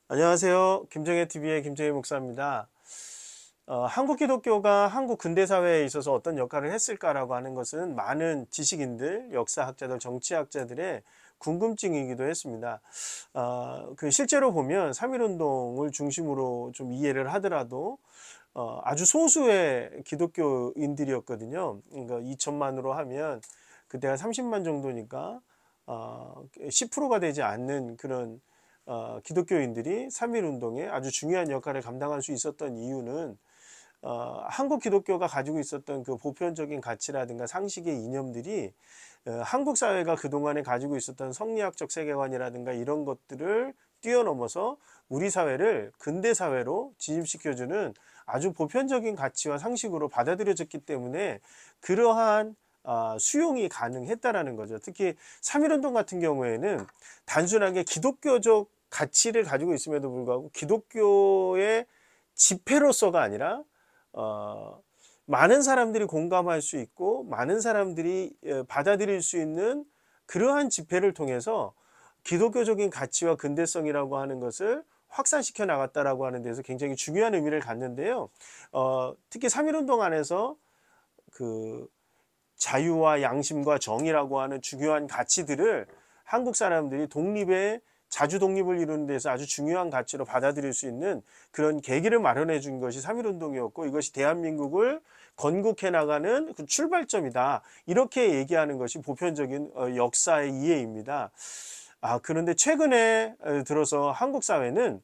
안녕하세요. 김정혜TV의 김정혜 목사입니다. 한국 기독교가 한국 근대사회에 있어서 어떤 역할을 했을까라고 하는 것은 많은 지식인들, 역사학자들, 정치학자들의 궁금증이기도 했습니다. 실제로 보면 3.1운동을 중심으로 좀 이해를 하더라도 아주 소수의 기독교인들이었거든요. 그러니까 2천만으로 하면 그때가 30만 정도니까 10%가 되지 않는 그런 기독교인들이 3.1운동에 아주 중요한 역할을 감당할 수 있었던 이유는 한국 기독교가 가지고 있었던 그 보편적인 가치라든가 상식의 이념들이 한국 사회가 그동안에 가지고 있었던 성리학적 세계관이라든가 이런 것들을 뛰어넘어서 우리 사회를 근대 사회로 진입시켜주는 아주 보편적인 가치와 상식으로 받아들여졌기 때문에 그러한 수용이 가능했다라는 거죠. 특히 3.1운동 같은 경우에는 단순하게 기독교적 가치를 가지고 있음에도 불구하고 기독교의 집회로서가 아니라 많은 사람들이 공감할 수 있고 많은 사람들이 받아들일 수 있는 그러한 집회를 통해서 기독교적인 가치와 근대성이라고 하는 것을 확산시켜 나갔다라고 하는 데서 굉장히 중요한 의미를 갖는데요. 특히 3.1운동 안에서 그 자유와 양심과 정의라고 하는 중요한 가치들을 한국 사람들이 자주 독립을 이루는 데서 아주 중요한 가치로 받아들일 수 있는 그런 계기를 마련해 준 것이 3.1운동이었고 이것이 대한민국을 건국해 나가는 그 출발점이다. 이렇게 얘기하는 것이 보편적인 역사의 이해입니다. 그런데 최근에 들어서 한국 사회는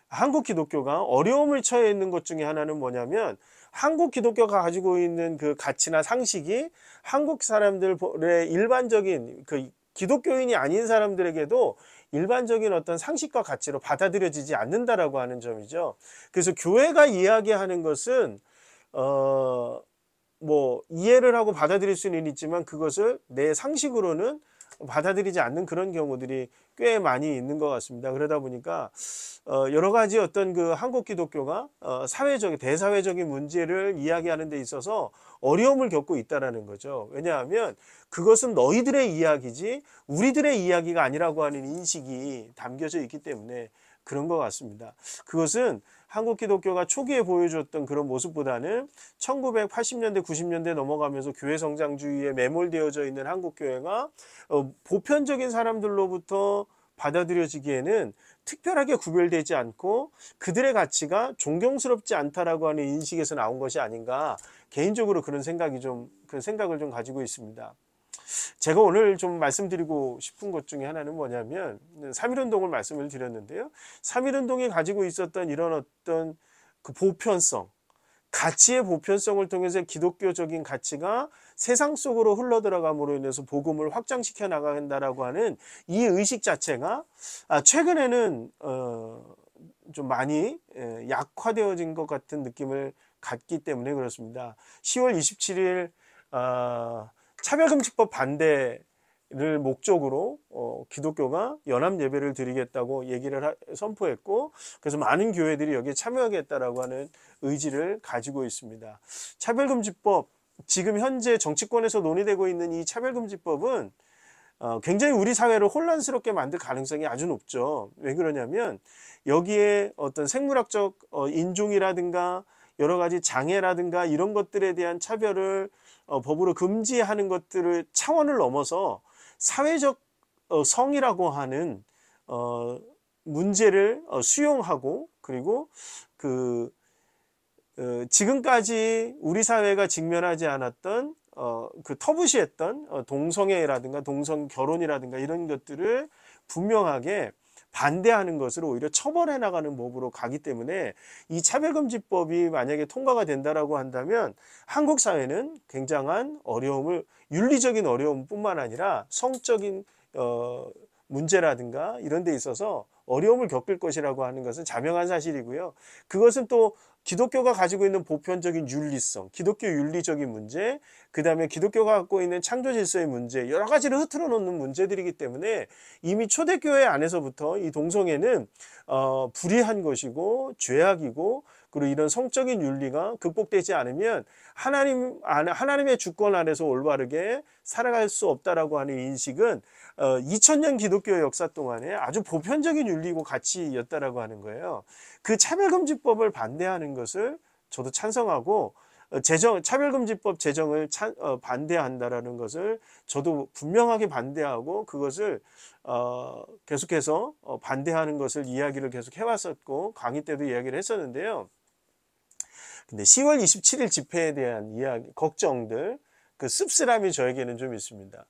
한국 기독교가 어려움을 처해 있는 것 중에 하나는 뭐냐면 한국 기독교가 가지고 있는 그 가치나 상식이 한국 사람들의 일반적인 그 기독교인이 아닌 사람들에게도 일반적인 어떤 상식과 가치로 받아들여지지 않는다라고 하는 점이죠. 그래서 교회가 이야기하는 것은 이해를 하고 받아들일 수는 있지만 그것을 내 상식으로는 받아들이지 않는 그런 경우들이 꽤 많이 있는 것 같습니다. 그러다 보니까 여러 가지 어떤 그 한국 기독교가 대사회적인 문제를 이야기하는 데 있어서 어려움을 겪고 있다라는 거죠. 왜냐하면 그것은 너희들의 이야기지 우리들의 이야기가 아니라고 하는 인식이 담겨져 있기 때문에 그런 것 같습니다. 그것은 한국 기독교가 초기에 보여줬던 그런 모습보다는 1980년대, 90년대 넘어가면서 교회 성장주의에 매몰되어져 있는 한국 교회가 보편적인 사람들로부터 받아들여지기에는 특별하게 구별되지 않고 그들의 가치가 존경스럽지 않다라고 하는 인식에서 나온 것이 아닌가 개인적으로 그런 생각을 좀 가지고 있습니다. 제가 오늘 좀 말씀드리고 싶은 것 중에 하나는 뭐냐면 3.1운동을 말씀을 드렸는데요. 3.1운동이 가지고 있었던 이런 어떤 그 보편성, 가치의 보편성을 통해서 기독교적인 가치가 세상 속으로 흘러들어감으로 인해서 복음을 확장시켜 나간다라고 하는 이 의식 자체가 최근에는 좀 많이 약화되어진 것 같은 느낌을 갖기 때문에 그렇습니다. 10월 27일 차별금지법 반대를 목적으로 기독교가 연합 예배를 드리겠다고 선포했고 그래서 많은 교회들이 여기에 참여하겠다라고 하는 의지를 가지고 있습니다. 차별금지법 지금 현재 정치권에서 논의되고 있는 이 차별금지법은 굉장히 우리 사회를 혼란스럽게 만들 가능성이 아주 높죠. 왜 그러냐면 여기에 어떤 생물학적 인종이라든가 여러 가지 장애라든가 이런 것들에 대한 차별을 법으로 금지하는 것들을 차원을 넘어서 사회적 성이라고 하는 문제를 수용하고 그리고 지금까지 우리 사회가 직면하지 않았던 그 터부시했던 동성애라든가 동성 결혼이라든가 이런 것들을 분명하게 반대하는 것을 오히려 처벌해 나가는 법으로 가기 때문에 이 차별금지법이 만약에 통과가 된다라고 한다면 한국 사회는 굉장한 윤리적인 어려움뿐만 아니라 성적인 문제라든가 이런 데 있어서 어려움을 겪을 것이라고 하는 것은 자명한 사실이고요. 그것은 또 기독교가 가지고 있는 보편적인 윤리성, 기독교 윤리적인 문제, 그 다음에 기독교가 갖고 있는 창조 질서의 문제, 여러 가지를 흐트러 놓는 문제들이기 때문에 이미 초대교회 안에서부터 이 동성애는 불의한 것이고 죄악이고 그리고 이런 성적인 윤리가 극복되지 않으면 하나님의 주권 안에서 올바르게 살아갈 수 없다라고 하는 인식은 2000년 기독교 역사 동안에 아주 보편적인 윤리고 가치였다라고 하는 거예요. 그 차별금지법을 반대하는 것을 저도 찬성하고 차별금지법 제정을 반대한다라는 것을 저도 분명하게 반대하고 그것을 계속해서 반대하는 것을 이야기를 계속 해왔었고 강의 때도 이야기를 했었는데요. 근데 10월 27일 집회에 대한 걱정들, 그 씁쓸함이 저에게는 좀 있습니다.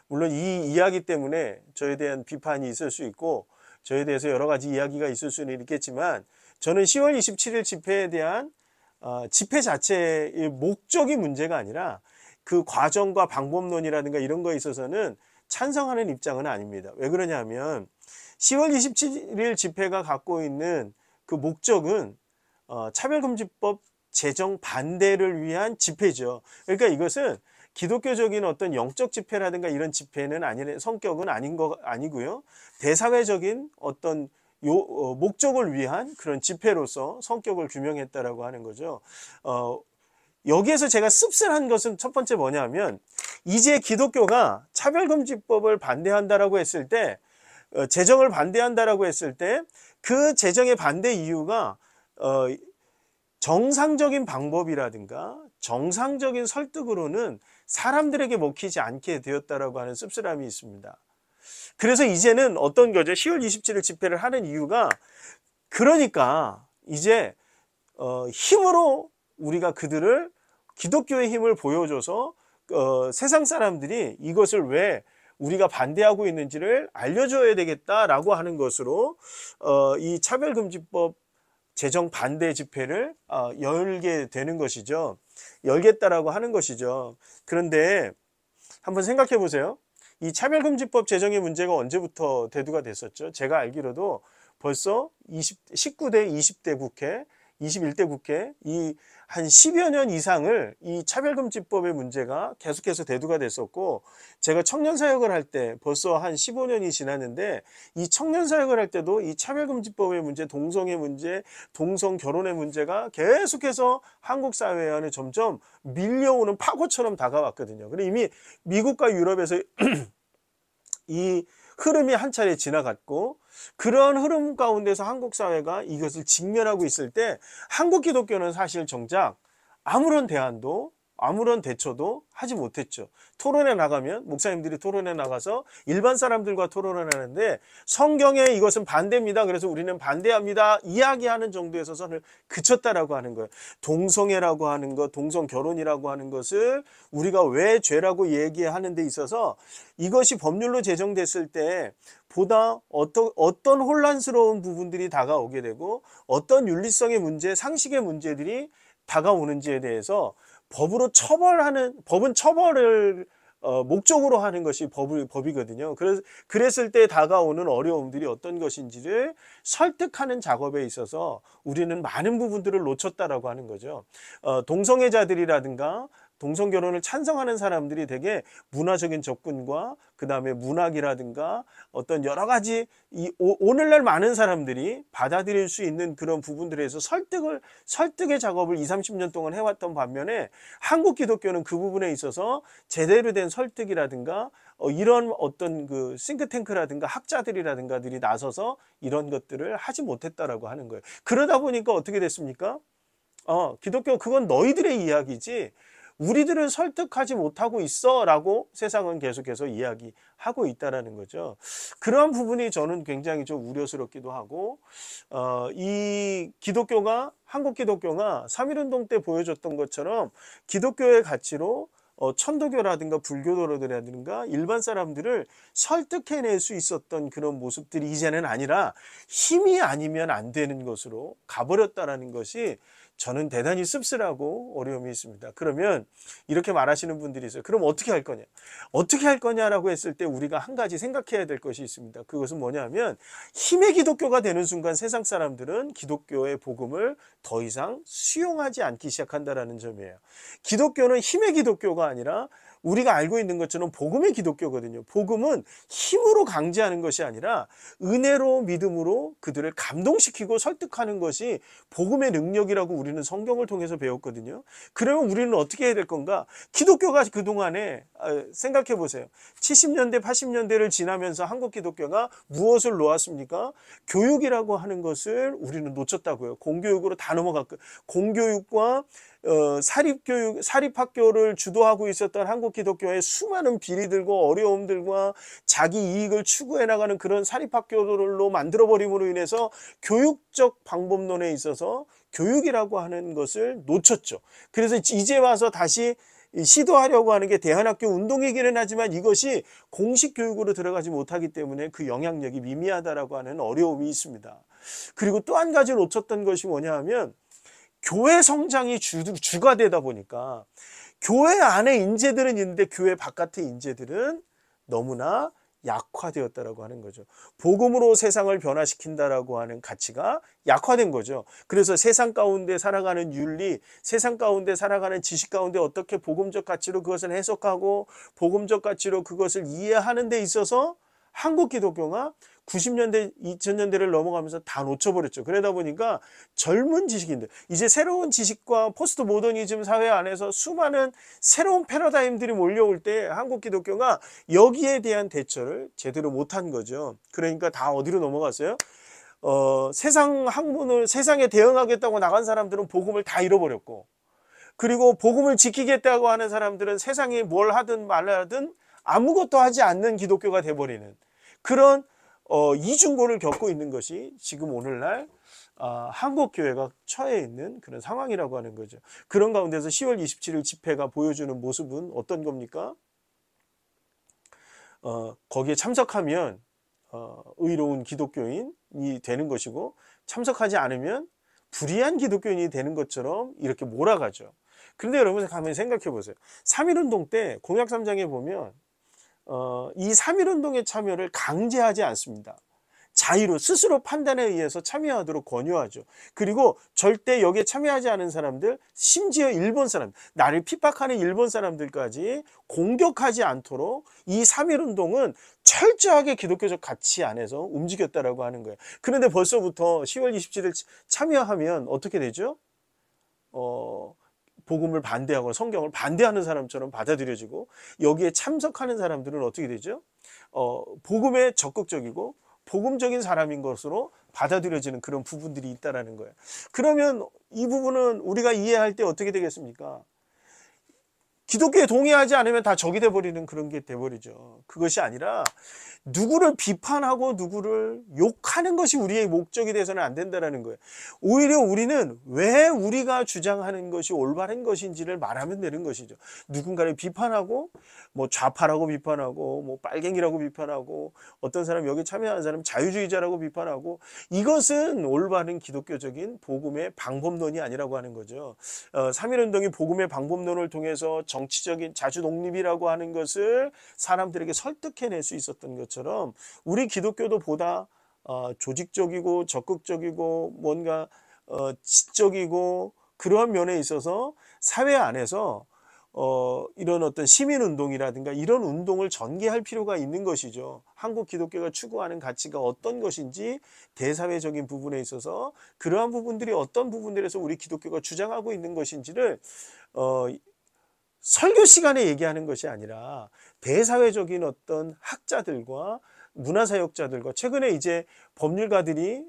물론 이 이야기 때문에 저에 대한 비판이 있을 수 있고 저에 대해서 여러 가지 이야기가 있을 수는 있겠지만 저는 10월 27일 집회에 대한 집회 자체의 목적이 문제가 아니라 그 과정과 방법론이라든가 이런 거에 있어서는 찬성하는 입장은 아닙니다. 왜 그러냐면 10월 27일 집회가 갖고 있는 그 목적은 차별금지법 제정 반대를 위한 집회죠. 그러니까 이것은 기독교적인 어떤 영적 집회라든가 이런 집회는 성격은 아니고요. 대사회적인 어떤 목적을 위한 그런 집회로서 성격을 규명했다라고 하는 거죠. 여기에서 제가 씁쓸한 것은 첫 번째 뭐냐면 이제 기독교가 차별금지법을 반대한다라고 했을 때 제정을 반대한다라고 했을 때 그 제정의 반대 이유가 정상적인 방법이라든가 정상적인 설득으로는 사람들에게 먹히지 않게 되었다라고 하는 씁쓸함이 있습니다. 그래서 이제는 어떤 거죠? 10월 27일 집회를 하는 이유가 그러니까 이제 힘으로 우리가 그들을 기독교의 힘을 보여줘서 세상 사람들이 이것을 왜 우리가 반대하고 있는지를 알려줘야 되겠다라고 하는 것으로 이 차별금지법 제정 반대 집회를 열게 되는 것이죠. 열겠다라고 하는 것이죠. 그런데 한번 생각해 보세요. 이 차별금지법 제정의 문제가 언제부터 대두가 됐었죠? 제가 알기로도 벌써 19대, 20대 국회, 21대 국회 이 한 10여 년 이상을 이 차별금지법의 문제가 계속해서 대두가 됐었고 제가 청년사역을 할 때 벌써 한 15년이 지났는데 이 청년사역을 할 때도 이 차별금지법의 문제, 동성의 문제, 동성결혼의 문제가 계속해서 한국 사회 안에 점점 밀려오는 파고처럼 다가왔거든요. 그리고 이미 미국과 유럽에서 이 흐름이 한 차례 지나갔고 그런 흐름 가운데서 한국 사회가 이것을 직면하고 있을 때 한국 기독교는 사실 정작 아무런 대안도 아무런 대처도 하지 못했죠. 토론에 나가면 목사님들이 토론에 나가서 일반 사람들과 토론을 하는데 성경에 이것은 반대입니다. 그래서 우리는 반대합니다. 이야기하는 정도에서 선을 그쳤다라고 하는 거예요. 동성애라고 하는 것, 동성결혼이라고 하는 것을 우리가 왜 죄라고 얘기하는 데 있어서 이것이 법률로 제정됐을 때 보다 어떤 혼란스러운 부분들이 다가오게 되고 어떤 윤리성의 문제, 상식의 문제들이 다가오는지에 대해서 법은 처벌을 목적으로 하는 것이 법이거든요. 그랬을 때 다가오는 어려움들이 어떤 것인지를 설득하는 작업에 있어서 우리는 많은 부분들을 놓쳤다라고 하는 거죠. 동성애자들이라든가 동성결혼을 찬성하는 사람들이 되게 문화적인 접근과 그 다음에 문학이라든가 어떤 여러 가지 오늘날 많은 사람들이 받아들일 수 있는 그런 부분들에서 설득의 작업을 20, 30년 동안 해왔던 반면에 한국 기독교는 그 부분에 있어서 제대로 된 설득이라든가 이런 어떤 그 싱크탱크라든가 학자들이라든가들이 나서서 이런 것들을 하지 못했다라고 하는 거예요. 그러다 보니까 어떻게 됐습니까? 기독교 그건 너희들의 이야기지 우리들은 설득하지 못하고 있어 라고 세상은 계속해서 이야기하고 있다라는 거죠. 그러한 부분이 저는 굉장히 좀 우려스럽기도 하고 이 한국 기독교가 3.1운동 때 보여줬던 것처럼 기독교의 가치로 천도교라든가 불교도라든가 일반 사람들을 설득해낼 수 있었던 그런 모습들이 이제는 아니라 힘이 아니면 안 되는 것으로 가버렸다라는 것이 저는 대단히 씁쓸하고 어려움이 있습니다. 그러면 이렇게 말하시는 분들이 있어요. 그럼 어떻게 할 거냐? 어떻게 할 거냐라고 했을 때 우리가 한 가지 생각해야 될 것이 있습니다. 그것은 뭐냐면 힘의 기독교가 되는 순간 세상 사람들은 기독교의 복음을 더 이상 수용하지 않기 시작한다라는 점이에요. 기독교는 힘의 기독교가 아니라 우리가 알고 있는 것처럼 복음의 기독교거든요. 복음은 힘으로 강제하는 것이 아니라 은혜로 믿음으로 그들을 감동시키고 설득하는 것이 복음의 능력이라고 우리는 성경을 통해서 배웠거든요. 그러면 우리는 어떻게 해야 될 건가? 기독교가 그동안에 생각해 보세요. 70년대, 80년대를 지나면서 한국 기독교가 무엇을 놓았습니까? 교육이라고 하는 것을 우리는 놓쳤다고요. 공교육으로 다 넘어갔고, 공교육과 사립교육, 사립학교를 주도하고 있었던 한국 기독교의 수많은 비리들과 어려움들과 자기 이익을 추구해 나가는 그런 사립학교들로 만들어버림으로 인해서 교육적 방법론에 있어서 교육이라고 하는 것을 놓쳤죠. 그래서 이제 와서 다시 시도하려고 하는 게 대안학교 운동이기는 하지만 이것이 공식 교육으로 들어가지 못하기 때문에 그 영향력이 미미하다라고 하는 어려움이 있습니다. 그리고 또 한 가지 놓쳤던 것이 뭐냐 하면 교회 성장이 주가 되다 보니까 교회 안에 인재들은 있는데 교회 바깥의 인재들은 너무나 약화되었다라고 하는 거죠. 복음으로 세상을 변화시킨다라고 하는 가치가 약화된 거죠. 그래서 세상 가운데 살아가는 윤리, 세상 가운데 살아가는 지식 가운데 어떻게 복음적 가치로 그것을 해석하고 복음적 가치로 그것을 이해하는 데 있어서 한국 기독교가 90년대, 2000년대를 넘어가면서 다 놓쳐버렸죠. 그러다 보니까 젊은 지식인들, 이제 새로운 지식과 포스트 모더니즘 사회 안에서 수많은 새로운 패러다임들이 몰려올 때 한국 기독교가 여기에 대한 대처를 제대로 못한 거죠. 그러니까 다 어디로 넘어갔어요? 세상 학문을, 세상에 대응하겠다고 나간 사람들은 복음을 다 잃어버렸고, 그리고 복음을 지키겠다고 하는 사람들은 세상에 뭘 하든 말하든 아무것도 하지 않는 기독교가 돼버리는 그런 이중고를 겪고 있는 것이 지금 오늘날 한국 교회가 처해 있는 그런 상황이라고 하는 거죠. 그런 가운데서 10월 27일 집회가 보여주는 모습은 어떤 겁니까? 거기에 참석하면 의로운 기독교인이 되는 것이고 참석하지 않으면 불의한 기독교인이 되는 것처럼 이렇게 몰아가죠. 그런데 여러분 가만히 생각해 보세요. 3.1운동 때 공약 3장에 보면 이 3.1운동의 참여를 강제하지 않습니다. 자유로 스스로 판단에 의해서 참여하도록 권유하죠. 그리고 절대 여기에 참여하지 않은 사람들, 심지어 일본 사람, 나를 핍박하는 일본 사람들까지 공격하지 않도록 이 3.1운동은 철저하게 기독교적 가치 안에서 움직였다라고 하는 거예요. 그런데 벌써부터 10월 27일 참여하면 어떻게 되죠? 복음을 반대하고 성경을 반대하는 사람처럼 받아들여지고, 여기에 참석하는 사람들은 어떻게 되죠? 복음에 적극적이고 복음적인 사람인 것으로 받아들여지는 그런 부분들이 있다라는 거예요. 그러면 이 부분은 우리가 이해할 때 어떻게 되겠습니까? 기독교에 동의하지 않으면 다 적이 돼버리는 그런 게 돼버리죠. 그것이 아니라 누구를 비판하고 누구를 욕하는 것이 우리의 목적이 돼서는 안 된다는 거예요. 오히려 우리는 왜 우리가 주장하는 것이 올바른 것인지를 말하면 되는 것이죠. 누군가를 비판하고 뭐 좌파라고 비판하고 뭐 빨갱이라고 비판하고 어떤 사람 여기 참여하는 사람 자유주의자라고 비판하고, 이것은 올바른 기독교적인 복음의 방법론이 아니라고 하는 거죠. 3.1운동이 복음의 방법론을 통해서 정치적인 자주 독립이라고 하는 것을 사람들에게 설득해낼 수 있었던 것처럼 우리 기독교도 보다 조직적이고 적극적이고 뭔가 지적이고 그러한 면에 있어서 사회 안에서 이런 어떤 시민운동이라든가 이런 운동을 전개할 필요가 있는 것이죠. 한국 기독교가 추구하는 가치가 어떤 것인지 대사회적인 부분에 있어서 그러한 부분들이 어떤 부분들에서 우리 기독교가 주장하고 있는 것인지를 설교 시간에 얘기하는 것이 아니라 대사회적인 어떤 학자들과 문화사역자들과, 최근에 이제 법률가들이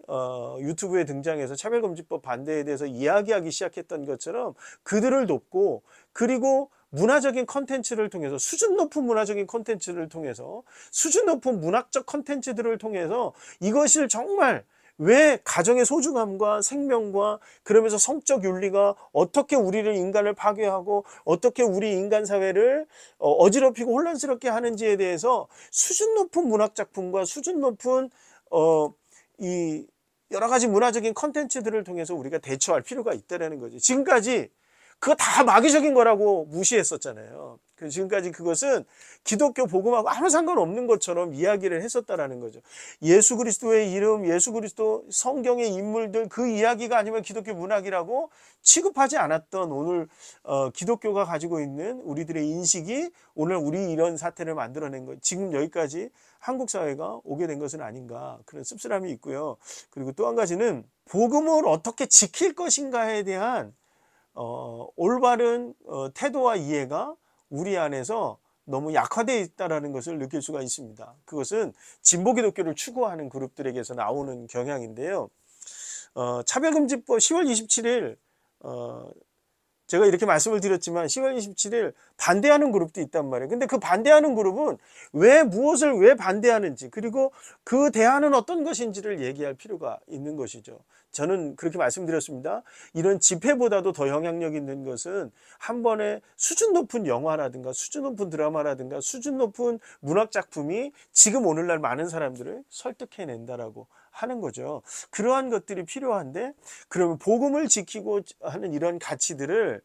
유튜브에 등장해서 차별금지법 반대에 대해서 이야기하기 시작했던 것처럼 그들을 돕고, 그리고 문화적인 컨텐츠를 통해서, 수준 높은 문화적인 컨텐츠를 통해서, 수준 높은 문학적 컨텐츠들을 통해서 이것을 정말 왜 가정의 소중함과 생명과 그러면서 성적 윤리가 어떻게 우리를 인간을 파괴하고 어떻게 우리 인간 사회를 어지럽히고 혼란스럽게 하는지에 대해서 수준 높은 문학 작품과 수준 높은 이 여러 가지 문화적인 컨텐츠들을 통해서 우리가 대처할 필요가 있다는 거죠. 지금까지 그거 다 마귀적인 거라고 무시했었잖아요. 지금까지 그것은 기독교 복음하고 아무 상관없는 것처럼 이야기를 했었다라는 거죠. 예수 그리스도의 이름, 예수 그리스도 성경의 인물들 그 이야기가 아니면 기독교 문학이라고 취급하지 않았던 오늘 기독교가 가지고 있는 우리들의 인식이 오늘 우리 이런 사태를 만들어낸 거. 지금 여기까지 한국 사회가 오게 된 것은 아닌가 그런 씁쓸함이 있고요. 그리고 또 한 가지는 복음을 어떻게 지킬 것인가에 대한 올바른 태도와 이해가 우리 안에서 너무 약화되어 있다는 것을 느낄 수가 있습니다. 그것은 진보 기독교를 추구하는 그룹들에게서 나오는 경향인데요. 차별금지법 10월 27일 제가 이렇게 말씀을 드렸지만 10월 27일 반대하는 그룹도 있단 말이에요. 근데 그 반대하는 그룹은 무엇을 왜 반대하는지 그리고 그 대안은 어떤 것인지를 얘기할 필요가 있는 것이죠. 저는 그렇게 말씀드렸습니다. 이런 집회보다도 더 영향력 있는 것은 한 번에 수준 높은 영화라든가 수준 높은 드라마라든가 수준 높은 문학 작품이 지금 오늘날 많은 사람들을 설득해낸다라고 하는 거죠. 그러한 것들이 필요한데 그러면 복음을 지키고 하는 이런 가치들을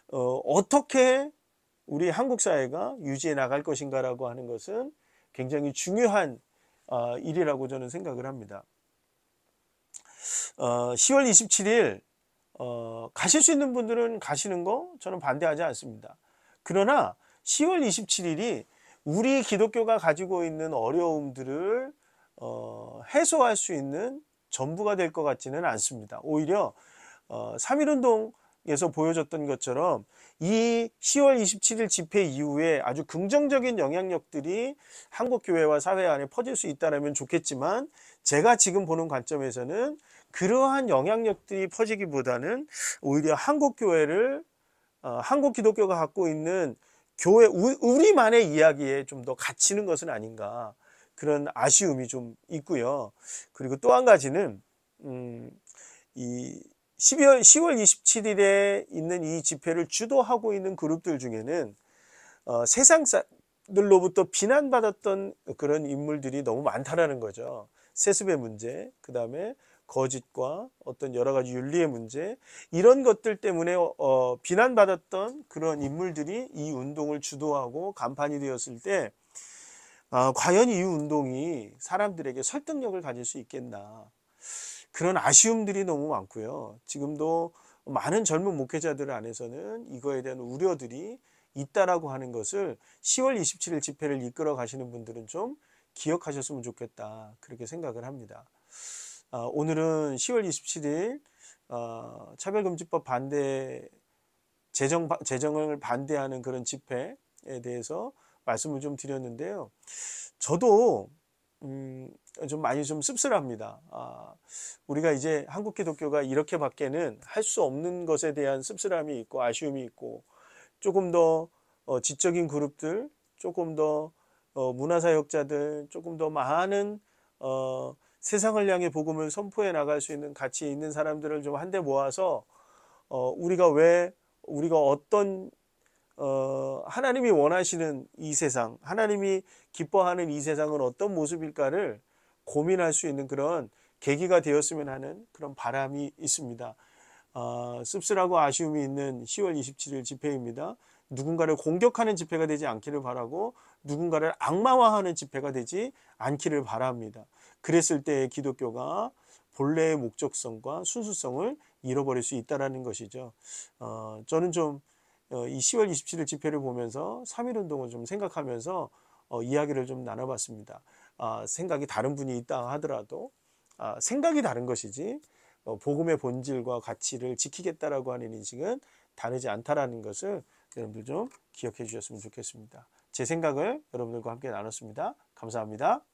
어떻게 우리 한국 사회가 유지해 나갈 것인가라고 하는 것은 굉장히 중요한 일이라고 저는 생각을 합니다. 10월 27일 가실 수 있는 분들은 가시는 거 저는 반대하지 않습니다. 그러나 10월 27일이 우리 기독교가 가지고 있는 어려움들을 해소할 수 있는 전부가 될 것 같지는 않습니다. 오히려 3.1운동에서 보여줬던 것처럼 이 10월 27일 집회 이후에 아주 긍정적인 영향력들이 한국 교회와 사회 안에 퍼질 수 있다면 좋겠지만 제가 지금 보는 관점에서는 그러한 영향력들이 퍼지기보다는 오히려 한국 교회를 한국 기독교가 갖고 있는 교회 우리만의 이야기에 좀 더 갇히는 것은 아닌가 그런 아쉬움이 좀 있고요. 그리고 또 한 가지는 이 10월 27일에 있는 이 집회를 주도하고 있는 그룹들 중에는 세상들로부터 비난받았던 그런 인물들이 너무 많다라는 거죠. 세습의 문제, 그 다음에 거짓과 어떤 여러 가지 윤리의 문제 이런 것들 때문에 비난받았던 그런 인물들이 이 운동을 주도하고 간판이 되었을 때 과연 이 운동이 사람들에게 설득력을 가질 수 있겠나 그런 아쉬움들이 너무 많고요. 지금도 많은 젊은 목회자들 안에서는 이거에 대한 우려들이 있다라고 하는 것을 10월 27일 집회를 이끌어 가시는 분들은 좀 기억하셨으면 좋겠다 그렇게 생각을 합니다. 오늘은 10월 27일 차별금지법 반대 제정을 반대하는 그런 집회에 대해서 말씀을 좀 드렸는데요. 저도 좀 많이 좀 씁쓸합니다. 우리가 이제 한국 기독교가 이렇게밖에는 할 수 없는 것에 대한 씁쓸함이 있고 아쉬움이 있고 조금 더 지적인 그룹들, 조금 더 문화사역자들, 조금 더 많은 세상을 향해 복음을 선포해 나갈 수 있는 가치 있는 사람들을 좀 한데 모아서 우리가 어떤 하나님이 원하시는 이 세상, 하나님이 기뻐하는 이 세상은 어떤 모습일까를 고민할 수 있는 그런 계기가 되었으면 하는 그런 바람이 있습니다. 씁쓸하고 아쉬움이 있는 10월 27일 집회입니다. 누군가를 공격하는 집회가 되지 않기를 바라고 누군가를 악마화하는 집회가 되지 않기를 바랍니다. 그랬을 때 기독교가 본래의 목적성과 순수성을 잃어버릴 수 있다는 것이죠. 저는 좀 이 10월 27일 집회를 보면서 3.1운동을 좀 생각하면서 이야기를 좀 나눠봤습니다. 생각이 다른 분이 있다 하더라도 생각이 다른 것이지 복음의 본질과 가치를 지키겠다라고 하는 인식은 다르지 않다라는 것을 여러분들 좀 기억해 주셨으면 좋겠습니다. 제 생각을 여러분들과 함께 나눴습니다. 감사합니다.